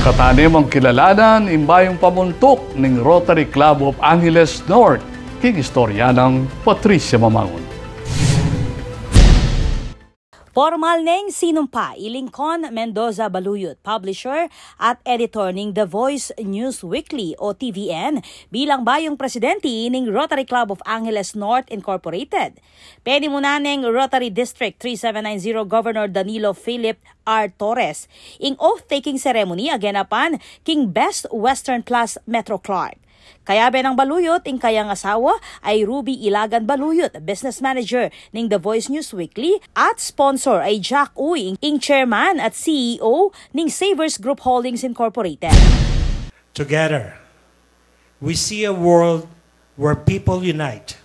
Katanim ang kilalanan imbayong pamuntok ng Rotary Club of Angeles North, king istorya ng Patricia Mamangon. Formal neng sinumpa Lincoln Mendoza Baluyot, publisher at editor ng The Voice News Weekly o TVN bilang bayong presidente ng Rotary Club of Angeles North Incorporated. Penimunan ng Rotary District 3790 Governor Danilo Philip R. Torres ing oath-taking ceremony aganapan king Best Western Plus Metro Clark. Kayabe ng Baluyot, ing kayang asawa ay Ruby Ilagan Baluyot, business manager ng The Voice News Weekly, at sponsor ay Jack Uy, ing chairman at CEO ng Savers Group Holdings Incorporated. Together, we see a world where people unite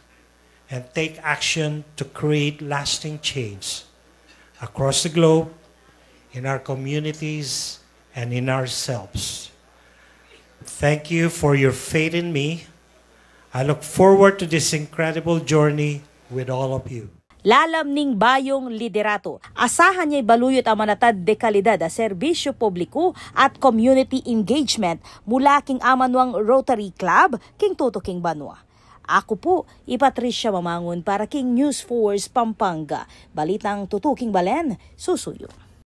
and take action to create lasting change across the globe, in our communities, and in ourselves. Thank you for your faith in me. I look forward to this incredible journey with all of you. Lalam ning bayong liderato. Asahan niya'y Baluyot ang manatad de kalidad a serbisyo publiko at community engagement mula king amanwang Rotary Club king Tuto King Banwa. Ako po, Patricia Mamangon para king News Force Pampanga. Balitang Tuto King Balen, susuyo.